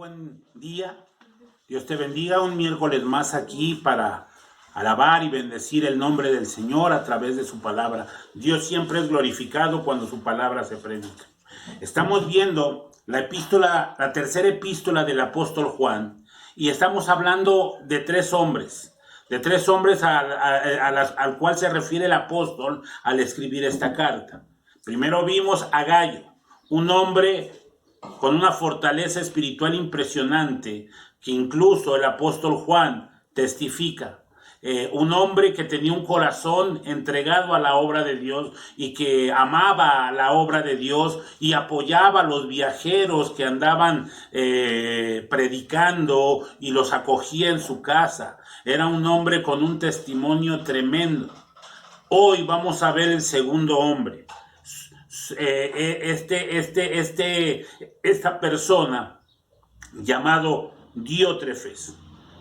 buen día. Dios te bendiga un miércoles más aquí para alabar y bendecir el nombre del Señor a través de su palabra. Dios siempre es glorificado cuando su palabra se predica. Estamos viendo la tercera epístola del apóstol Juan, y estamos hablando de tres hombres al cual se refiere el apóstol al escribir esta carta. Primero vimos a Gallo, un hombre con una fortaleza espiritual impresionante, que incluso el apóstol Juan testifica. Un hombre que tenía un corazón entregado a la obra de Dios y que amaba la obra de Dios y apoyaba a los viajeros que andaban predicando y los acogía en su casa. Era un hombre con un testimonio tremendo. Hoy vamos a ver el segundo hombre. Esta persona llamado Diótrefes.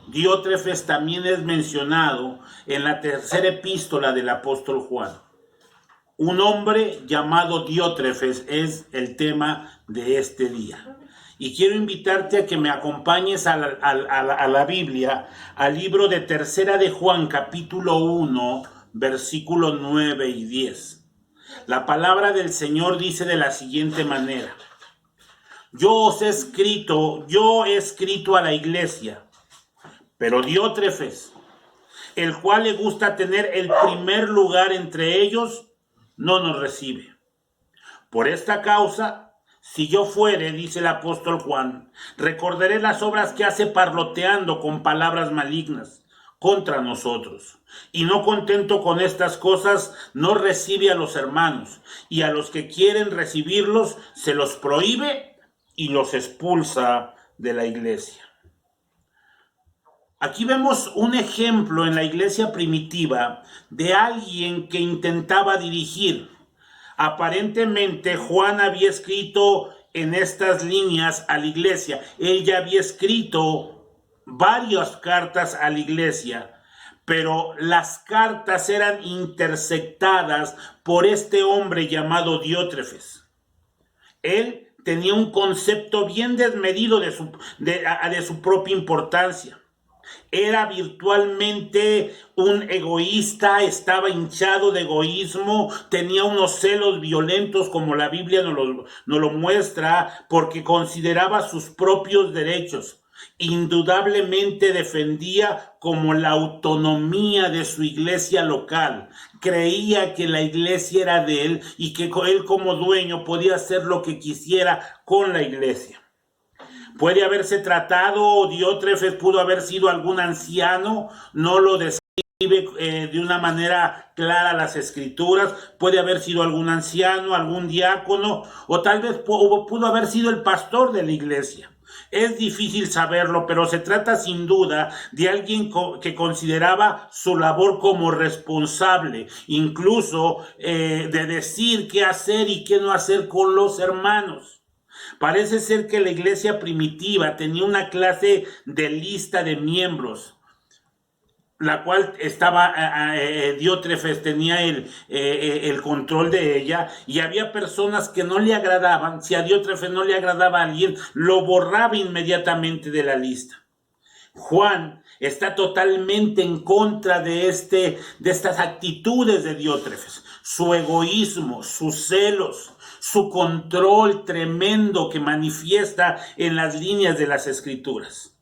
Diótrefes también es mencionado en la tercera epístola del apóstol Juan. Un hombre llamado Diótrefes es el tema de este día. Y quiero invitarte a que me acompañes a la Biblia, al libro de Tercera de Juan, capítulo 1, versículos 9 y 10. La palabra del Señor dice de la siguiente manera: Yo he escrito a la iglesia, pero Diótrefes, el cual le gusta tener el primer lugar entre ellos, no nos recibe. Por esta causa, si yo fuere, dice el apóstol Juan, recordaré las obras que hace parloteando con palabras malignas contra nosotros. Y no contento con estas cosas, no recibe a los hermanos, y a los que quieren recibirlos se los prohíbe y los expulsa de la iglesia. Aquí vemos un ejemplo en la iglesia primitiva de alguien que intentaba dirigir. Aparentemente Juan había escrito en estas líneas a la iglesia. Él ya había escrito varias cartas a la iglesia, pero las cartas eran interceptadas por este hombre llamado Diótrefes. Él tenía un concepto bien desmedido de su propia importancia. Era virtualmente un egoísta, estaba hinchado de egoísmo, tenía unos celos violentos como la Biblia nos lo muestra, porque consideraba sus propios derechos. Indudablemente defendía como la autonomía de su iglesia local. Creía que la iglesia era de él y que él como dueño podía hacer lo que quisiera con la iglesia. Puede haberse tratado, Diótrefes pudo haber sido algún anciano, no lo describe de una manera clara las escrituras. Puede haber sido algún anciano, algún diácono, o tal vez pudo haber sido el pastor de la iglesia. Es difícil saberlo, pero se trata sin duda de alguien que consideraba su labor como responsable, incluso de decir qué hacer y qué no hacer con los hermanos. Parece ser que la iglesia primitiva tenía una clase de lista de miembros, la cual Diótrefes tenía el control de ella, y había personas que no le agradaban. Si a Diótrefes no le agradaba a alguien, lo borraba inmediatamente de la lista. Juan está totalmente en contra de estas actitudes de Diótrefes, su egoísmo, sus celos, su control tremendo que manifiesta en las líneas de las escrituras.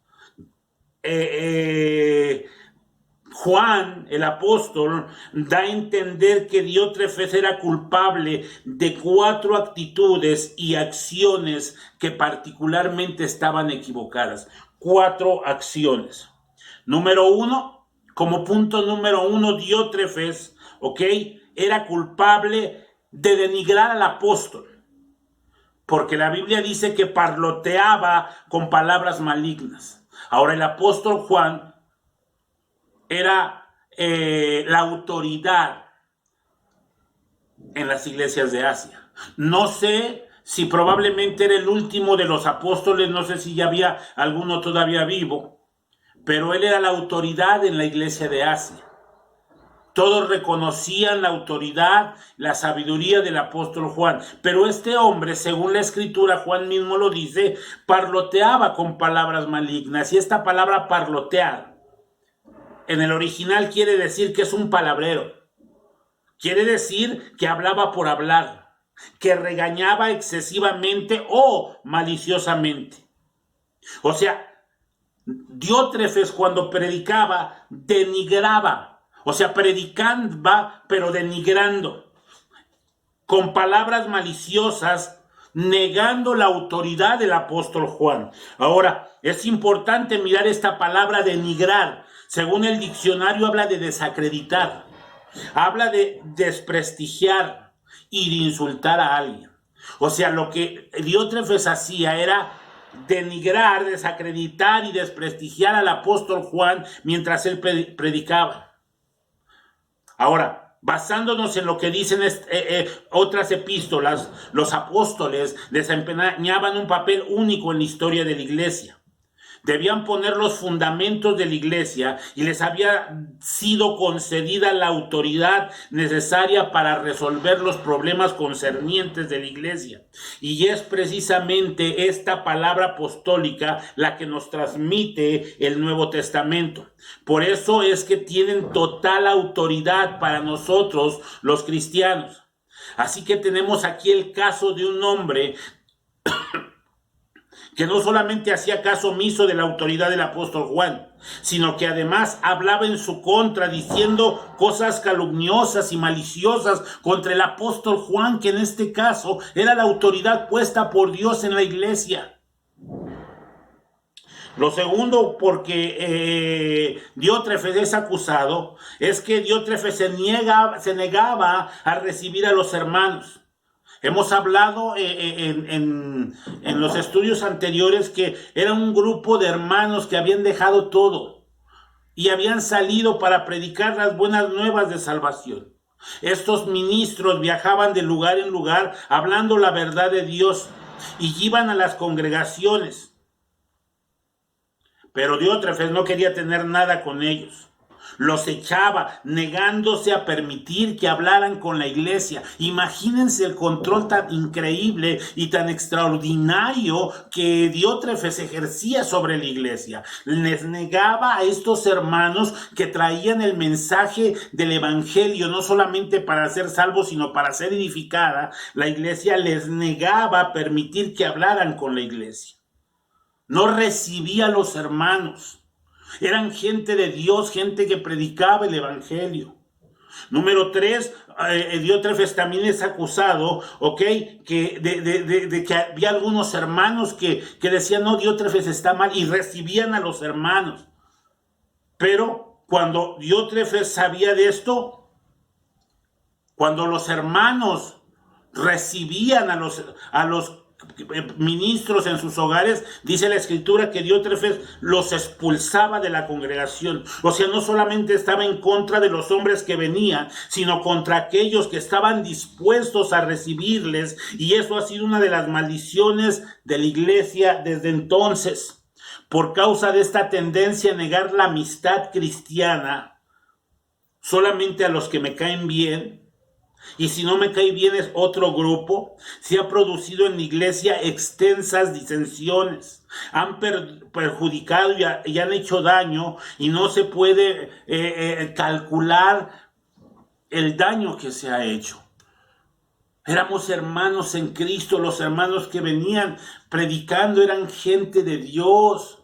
Juan, el apóstol, da a entender que Diótrefes era culpable de 4 actitudes y acciones que particularmente estaban equivocadas. 4 acciones. Número 1, como punto número 1, Diótrefes, era culpable de denigrar al apóstol, porque la Biblia dice que parloteaba con palabras malignas. Ahora, el apóstol Juan era la autoridad en las iglesias de Asia. No sé si probablemente era el último de los apóstoles, no sé si ya había alguno todavía vivo, pero él era la autoridad en la iglesia de Asia. Todos reconocían la autoridad, la sabiduría del apóstol Juan. Pero este hombre, según la escritura, Juan mismo lo dice, parloteaba con palabras malignas. Y esta palabra parlotear, en el original quiere decir que es un palabrero. Quiere decir que hablaba por hablar, que regañaba excesivamente o maliciosamente. O sea, Diótrefes cuando predicaba, denigraba. O sea, predicaba, pero denigrando. Con palabras maliciosas, negando la autoridad del apóstol Juan. Ahora, es importante mirar esta palabra denigrar. Según el diccionario, habla de desacreditar. Habla de desprestigiar y de insultar a alguien. O sea, lo que Diótrefes hacía era denigrar, desacreditar y desprestigiar al apóstol Juan mientras él predicaba. Ahora, basándonos en lo que dicen otras epístolas, los apóstoles desempeñaban un papel único en la historia de la iglesia. Debían poner los fundamentos de la iglesia y les había sido concedida la autoridad necesaria para resolver los problemas concernientes de la iglesia. Y es precisamente esta palabra apostólica la que nos transmite el Nuevo Testamento. Por eso es que tienen total autoridad para nosotros los cristianos. Así que tenemos aquí el caso de un hombre que no solamente hacía caso omiso de la autoridad del apóstol Juan, sino que además hablaba en su contra, diciendo cosas calumniosas y maliciosas contra el apóstol Juan, que en este caso era la autoridad puesta por Dios en la iglesia. Lo segundo, porque Diótrefes es acusado, es que Diótrefes se negaba a recibir a los hermanos. Hemos hablado en los estudios anteriores que era un grupo de hermanos que habían dejado todo y habían salido para predicar las buenas nuevas de salvación. Estos ministros viajaban de lugar en lugar hablando la verdad de Dios y iban a las congregaciones. Pero Diótrefes no quería tener nada con ellos. Los echaba, negándose a permitir que hablaran con la iglesia. Imagínense el control tan increíble y tan extraordinario que Diótrefes ejercía sobre la iglesia. Les negaba a estos hermanos que traían el mensaje del evangelio, no solamente para ser salvos, sino para ser edificada. La iglesia les negaba permitir que hablaran con la iglesia. No recibía a los hermanos. Eran gente de Dios, gente que predicaba el evangelio. Número 3, Diótrefes también es acusado, que de que había algunos hermanos que decían, no, Diótrefes está mal, y recibían a los hermanos. Pero cuando Diótrefes sabía de esto, cuando los hermanos recibían a los ministros en sus hogares, dice la escritura que Diótrefes los expulsaba de la congregación. O sea, no solamente estaba en contra de los hombres que venían, sino contra aquellos que estaban dispuestos a recibirles, y eso ha sido una de las maldiciones de la iglesia desde entonces. Por causa de esta tendencia a negar la amistad cristiana solamente a los que me caen bien, y si no me cae bien es otro grupo, se ha producido en la iglesia extensas disensiones. Han perjudicado y han hecho daño, y no se puede calcular el daño que se ha hecho. Éramos hermanos en Cristo, los hermanos que venían predicando eran gente de Dios.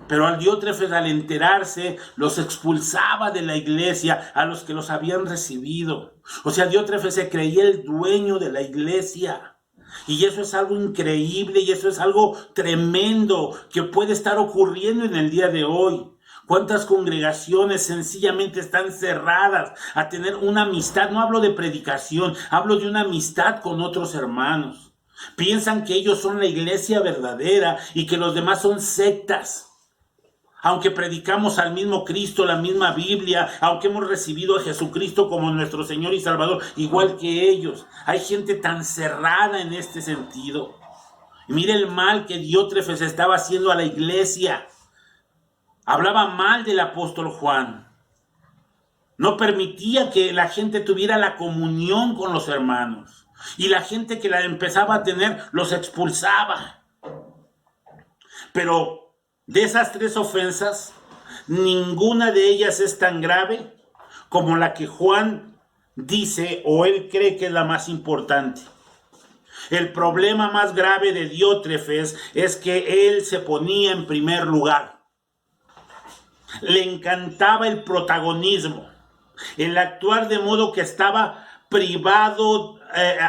Pero al Diótrefes, al enterarse, los expulsaba de la iglesia a los que los habían recibido. O sea, Diótrefes se creía el dueño de la iglesia. Y eso es algo increíble, y eso es algo tremendo que puede estar ocurriendo en el día de hoy. ¿Cuántas congregaciones sencillamente están cerradas a tener una amistad? No hablo de predicación, hablo de una amistad con otros hermanos. Piensan que ellos son la iglesia verdadera y que los demás son sectas. Aunque predicamos al mismo Cristo, la misma Biblia, aunque hemos recibido a Jesucristo como nuestro Señor y Salvador, igual que ellos, hay gente tan cerrada en este sentido. Y mire el mal que Diótrefes estaba haciendo a la iglesia. Hablaba mal del apóstol Juan. No permitía que la gente tuviera la comunión con los hermanos. Y la gente que la empezaba a tener los expulsaba. Pero de esas 3 ofensas, ninguna de ellas es tan grave como la que Juan dice o él cree que es la más importante. El problema más grave de Diótrefes es que él se ponía en primer lugar. Le encantaba el protagonismo, el actuar de modo que estaba privado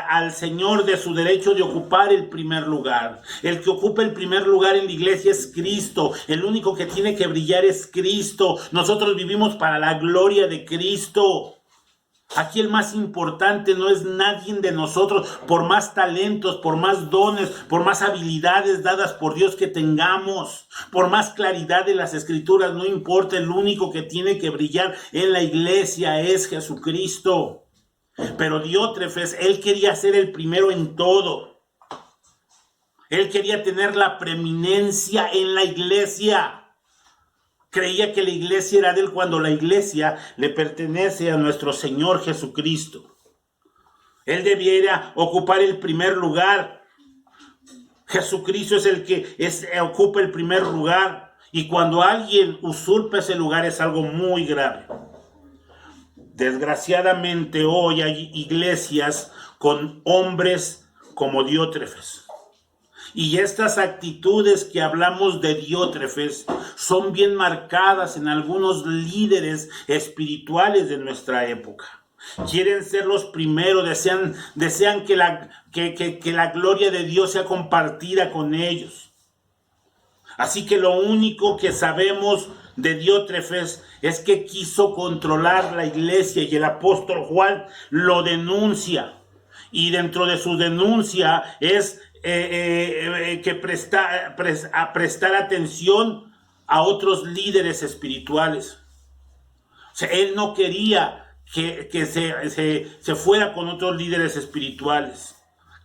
al Señor de su derecho de ocupar el primer lugar. El que ocupa el primer lugar en la iglesia es Cristo. El único que tiene que brillar es Cristo. Nosotros vivimos para la gloria de Cristo. Aquí el más importante no es nadie de nosotros, por más talentos, por más dones, por más habilidades dadas por Dios que tengamos, por más claridad de las escrituras, no importa, el único que tiene que brillar en la iglesia es Jesucristo. Pero Diótrefes, él quería ser el primero en todo. Él quería tener la preeminencia en la iglesia. Creía que la iglesia era de él cuando la iglesia le pertenece a nuestro Señor Jesucristo. Él debiera ocupar el primer lugar. Jesucristo es el que ocupa el primer lugar. Y cuando alguien usurpa ese lugar es algo muy grave. Desgraciadamente hoy hay iglesias con hombres como Diótrefes. Y estas actitudes que hablamos de Diótrefes son bien marcadas en algunos líderes espirituales de nuestra época. Quieren ser los primeros, desean que la gloria de Dios sea compartida con ellos. Así que lo único que sabemos de Diótrefes es que quiso controlar la iglesia y el apóstol Juan lo denuncia. Y dentro de su denuncia es que prestar atención a otros líderes espirituales. O sea, él no quería que se fuera con otros líderes espirituales.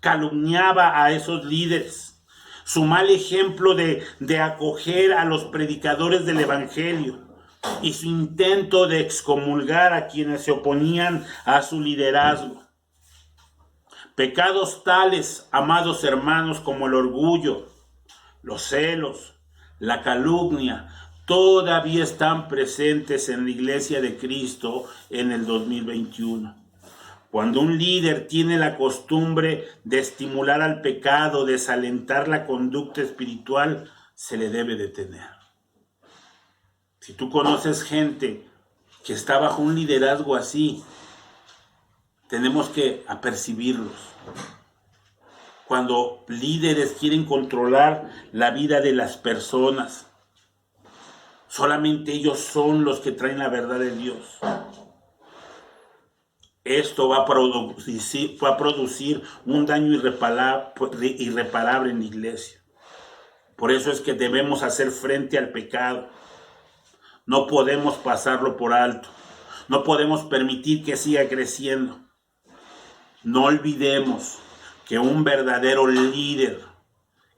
Calumniaba a esos líderes. Su mal ejemplo de acoger a los predicadores del evangelio y su intento de excomulgar a quienes se oponían a su liderazgo. Pecados tales, amados hermanos, como el orgullo, los celos, la calumnia, todavía están presentes en la iglesia de Cristo en el 2021. Cuando un líder tiene la costumbre de estimular al pecado, desalentar la conducta espiritual, se le debe detener. Si tú conoces gente que está bajo un liderazgo así, tenemos que apercibirlos. Cuando líderes quieren controlar la vida de las personas, solamente ellos son los que traen la verdad de Dios. Esto va a producir un daño irreparable en la iglesia. Por eso es que debemos hacer frente al pecado. No podemos pasarlo por alto. No podemos permitir que siga creciendo. No olvidemos que un verdadero líder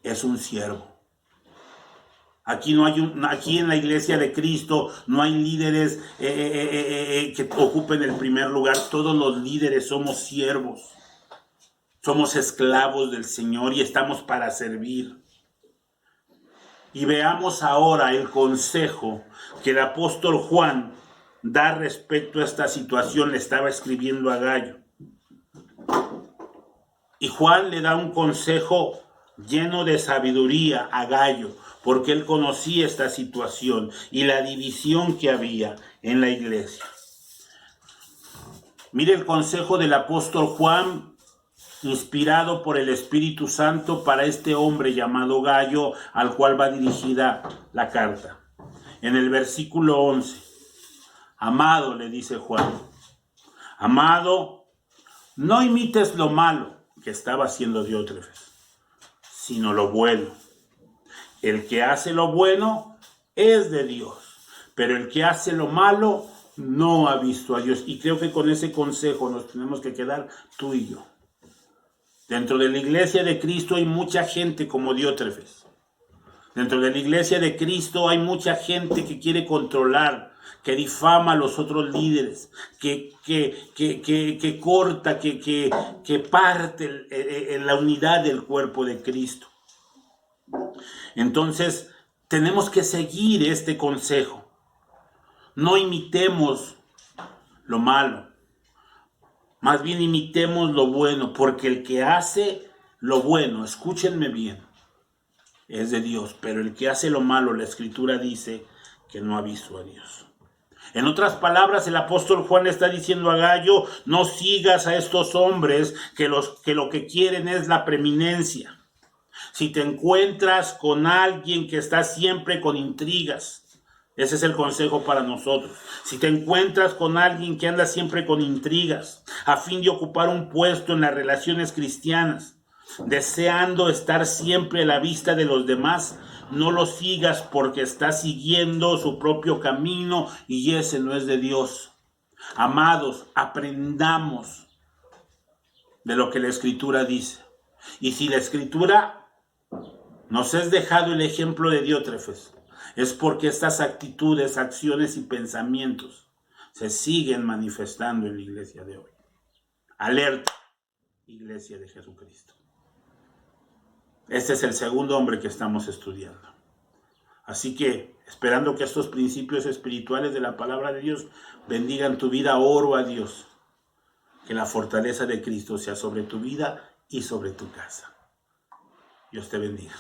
es un siervo. Aquí en la iglesia de Cristo no hay líderes que ocupen el primer lugar. Todos los líderes somos siervos. Somos esclavos del Señor y estamos para servir. Y veamos ahora el consejo que el apóstol Juan da respecto a esta situación. Le estaba escribiendo a Gallo. Y Juan le da un consejo lleno de sabiduría a Gallo, porque él conocía esta situación y la división que había en la iglesia. Mire el consejo del apóstol Juan, inspirado por el Espíritu Santo para este hombre llamado Gallo, al cual va dirigida la carta. En el versículo 11, amado, le dice Juan, amado, no imites lo malo que estaba haciendo Diótrefes, sino lo bueno. El que hace lo bueno es de Dios, pero el que hace lo malo no ha visto a Dios. Y creo que con ese consejo nos tenemos que quedar tú y yo. Dentro de la iglesia de Cristo hay mucha gente como Diótrefes. Dentro de la iglesia de Cristo hay mucha gente que quiere controlar, que difama a los otros líderes, que corta, que parte en la unidad del cuerpo de Cristo. Entonces, tenemos que seguir este consejo. No imitemos lo malo, más bien imitemos lo bueno, porque el que hace lo bueno, escúchenme bien, es de Dios, pero el que hace lo malo, la Escritura dice que no ha visto a Dios. En otras palabras, el apóstol Juan está diciendo a Gallo, no sigas a estos hombres que lo que quieren es la preeminencia. Si te encuentras con alguien que está siempre con intrigas, ese es el consejo para nosotros. Si te encuentras con alguien que anda siempre con intrigas, a fin de ocupar un puesto en las relaciones cristianas, deseando estar siempre a la vista de los demás, no lo sigas porque está siguiendo su propio camino y ese no es de Dios. Amados, aprendamos de lo que la Escritura dice. Y si la Escritura nos es dejado el ejemplo de Diótrefes, es porque estas actitudes, acciones y pensamientos se siguen manifestando en la iglesia de hoy. Alerta, iglesia de Jesucristo. Este es el segundo hombre que estamos estudiando. Así que, esperando que estos principios espirituales de la palabra de Dios bendigan tu vida, oro a Dios. Que la fortaleza de Cristo sea sobre tu vida y sobre tu casa. Dios te bendiga.